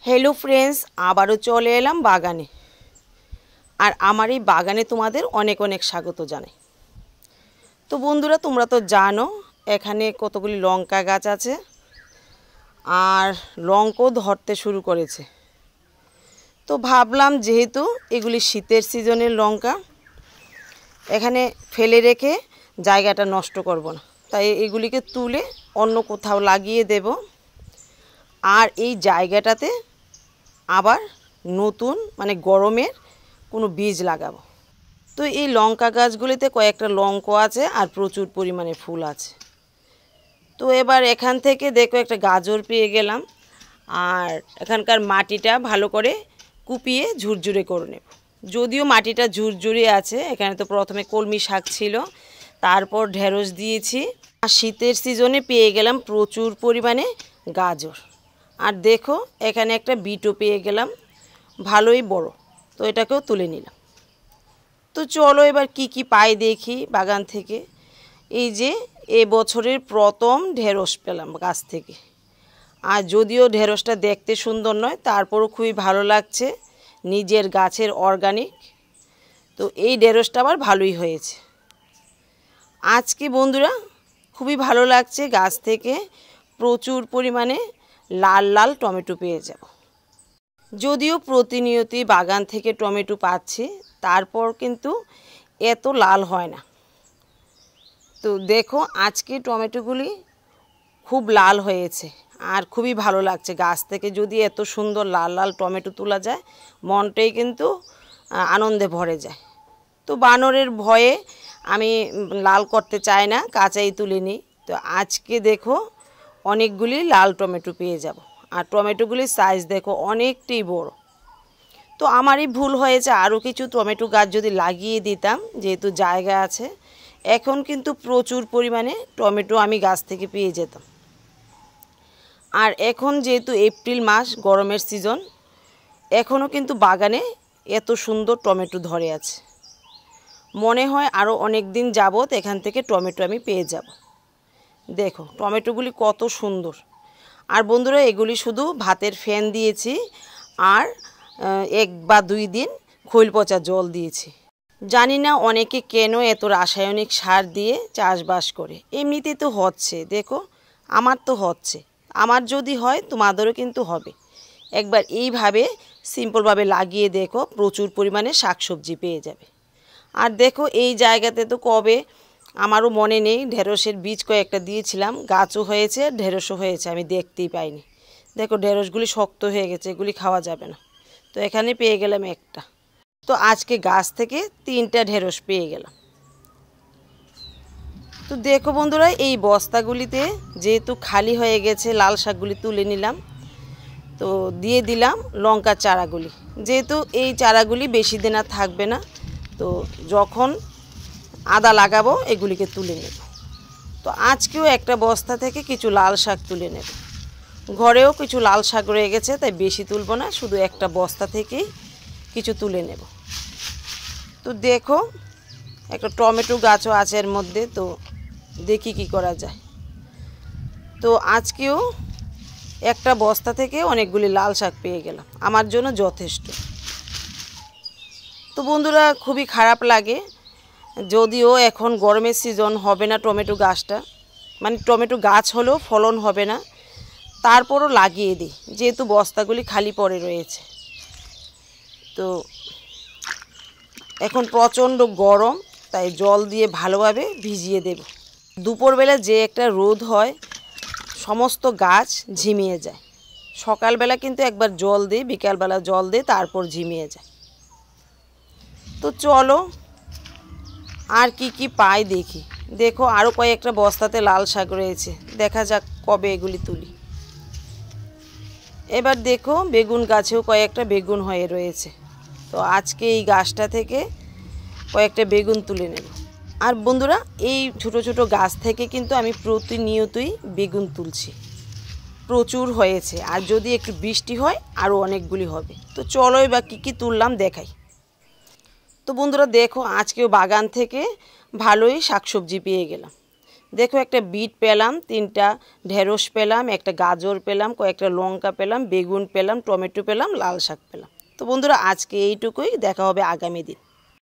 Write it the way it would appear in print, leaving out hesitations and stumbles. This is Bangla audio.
हेलो फ्रेंड्स आबारो चले एलाम बागाने और आमार এই বাগানে তোমাদের অনেক অনেক স্বাগত জানাই। তো বন্ধুরা তোমরা তো জানো এখানে কতগুলি লঙ্কা গাছ আছে আর লঙ্কাও ধরতে শুরু করেছে। তো ভাবলাম যেহেতু এগুলি শীতের সিজনের লঙ্কা এখানে ফেলে রেখে জায়গাটা নষ্ট করব না, তাই এগুলিকে তুলে অন্য কোথাও লাগিয়ে দেব আর এই জায়গাটাতে আবার নতুন মানে গরমের কোনো বীজ লাগাবো। তো এই লঙ্কা গাছগুলিতে কয়েকটা লঙ্কা আছে আর প্রচুর পরিমাণে ফুল আছে। তো এবার এখান থেকে দেখো একটা গাজর পেয়ে গেলাম আর এখানকার মাটিটা ভালো করে কুপিয়ে ঝুরঝুরে করে নেব। যদিও মাটিটা ঝুরঝুরে আছে, এখানে তো প্রথমে কলমি শাক ছিল, তারপর ঢেঁড়স দিয়েছি আর শীতের সিজনে পেয়ে গেলাম প্রচুর পরিমাণে গাজর। আর দেখো এখানে একটা বিটও পেয়ে গেলাম, ভালোই বড়, তো এটাকেও তুলে নিলাম। তো চলো এবার কি পাই দেখি বাগান থেকে। এই যে এবছরের প্রথম ঢেঁড়স পেলাম গাছ থেকে, আর যদিও ঢেঁড়সটা দেখতে সুন্দর নয় তারপরও খুবই ভালো লাগছে, নিজের গাছের অর্গানিক। তো এই ঢেঁড়সটা আবার ভালোই হয়েছে। আজকে বন্ধুরা খুবই ভালো লাগছে, গাছ থেকে প্রচুর পরিমাণে লাল লাল টমেটো পেয়ে যাব। যদিও প্রতিনিয়তই বাগান থেকে টমেটো পাচ্ছি তারপর কিন্তু এত লাল হয় না। তো দেখো আজকে টমেটোগুলি খুব লাল হয়েছে আর খুবই ভালো লাগছে। গাছ থেকে যদি এত সুন্দর লাল লাল টমেটো তোলা যায় মনটাই কিন্তু আনন্দে ভরে যায়। তো বানরের ভয়ে আমি লাল করতে চাই না, কাঁচাই তুলে নিই। তো আজকে দেখো অনেকগুলি লাল টমেটো পেয়ে যাব আর টমেটোগুলির সাইজ দেখো অনেকটাই বড়। তো আমারই ভুল হয়েছে, আরও কিছু টমেটো গাছ যদি লাগিয়ে দিতাম, যেহেতু জায়গা আছে এখন কিন্তু প্রচুর পরিমাণে টমেটো আমি গাছ থেকে পেয়ে যেতাম। আর এখন যেহেতু এপ্রিল মাস গরমের সিজন, এখনও কিন্তু বাগানে এত সুন্দর টমেটো ধরে আছে। মনে হয় আরও অনেক দিন যাবত এখান থেকে টমেটো আমি পেয়ে যাব। দেখো টমেটোগুলি কত সুন্দর। আর বন্ধুরা এগুলি শুধু ভাতের ফ্যান দিয়েছি আর 1 বা 2 দিন খৈল পচা জল দিয়েছি। জানি না অনেকে কেন এত রাসায়নিক সার দিয়ে চাষবাস করে, এমনিতে তো হচ্ছে, দেখো আমার তো হচ্ছে। আমার যদি হয় তোমাদেরও কিন্তু হবে। একবার এইভাবে সিম্পলভাবে লাগিয়ে দেখো, প্রচুর পরিমাণে শাকসবজি পেয়ে যাবে। আর দেখো এই জায়গাতে তো কবে আমারও মনে নেই ঢেঁড়সের বীজ কয়েকটা দিয়েছিলাম, গাছও হয়েছে ঢেঁড়সও হয়েছে, আমি দেখতেই পাইনি। দেখো ঢেঁড়সগুলি শক্ত হয়ে গেছে, এগুলি খাওয়া যাবে না। তো এখানে পেয়ে গেলাম একটা। তো আজকে গাছ থেকে 3টা ঢেঁড়স পেয়ে গেলাম। তো দেখো বন্ধুরা এই বস্তাগুলিতে যেহেতু খালি হয়ে গেছে লাল শাকগুলি তুলে নিলাম, তো দিয়ে দিলাম লঙ্কা চারাগুলি। যেহেতু এই চারাগুলি বেশি দিন আর থাকবে না, তো যখন আদা লাগাবো এগুলিকে তুলে নেব। তো আজকেও একটা বস্তা থেকে কিছু লাল শাক তুলে নেব। ঘরেও কিছু লাল শাক রয়ে গেছে, তাই বেশি তুলবো না, শুধু একটা বস্তা থেকেই কিছু তুলে নেব। তো দেখো একটা টমেটো গাছও আছে এর মধ্যে, তো দেখি কি করা যায়। তো আজকেও একটা বস্তা থেকে অনেকগুলি লাল শাক পেয়ে গেলাম, আমার জন্য যথেষ্ট। তো বন্ধুরা খুবই খারাপ লাগে, যদিও এখন গরমের সিজন হবে না টমেটো গাছটা, মানে টমেটো গাছ হলেও ফলন হবে না, তারপরও লাগিয়ে দিই যেহেতু বস্তাগুলি খালি পড়ে রয়েছে। তো এখন প্রচণ্ড গরম, তাই জল দিয়ে ভালোভাবে ভিজিয়ে দেব। দুপুরবেলা যে একটা রোদ হয় সমস্ত গাছ ঝিমিয়ে যায়। সকালবেলা কিন্তু একবার জল দিই, বিকালবেলা জল দিই, তারপর ঝিমিয়ে যায়। তো চলো আর কি পাই দেখি। দেখো আরও কয়েকটা বস্তাতে লাল শাক রয়েছে, দেখা যাক কবে এগুলি তুলি। এবার দেখো বেগুন গাছেও কয়েকটা বেগুন হয়ে রয়েছে, তো আজকে এই গাছটা থেকে কয়েকটা বেগুন তুলে নেব। আর বন্ধুরা এই ছোট ছোট গাছ থেকে কিন্তু আমি প্রতিনিয়তই বেগুন তুলছি, প্রচুর হয়েছে, আর যদি একটু বৃষ্টি হয় আরও অনেকগুলি হবে। তো চলো এবার কি তুললাম দেখাই। তো বন্ধুরা দেখো আজকেও বাগান থেকে ভালোই শাকসবজি পেয়ে গেলাম। দেখো একটা বিট পেলাম, 3টা ঢেঁড়স পেলাম, একটা গাজর পেলাম, কয়েকটা লঙ্কা পেলাম, বেগুন পেলাম, টমেটো পেলাম, লাল শাক পেলাম। তো বন্ধুরা আজকে এইটুকুই, দেখা হবে আগামী দিন।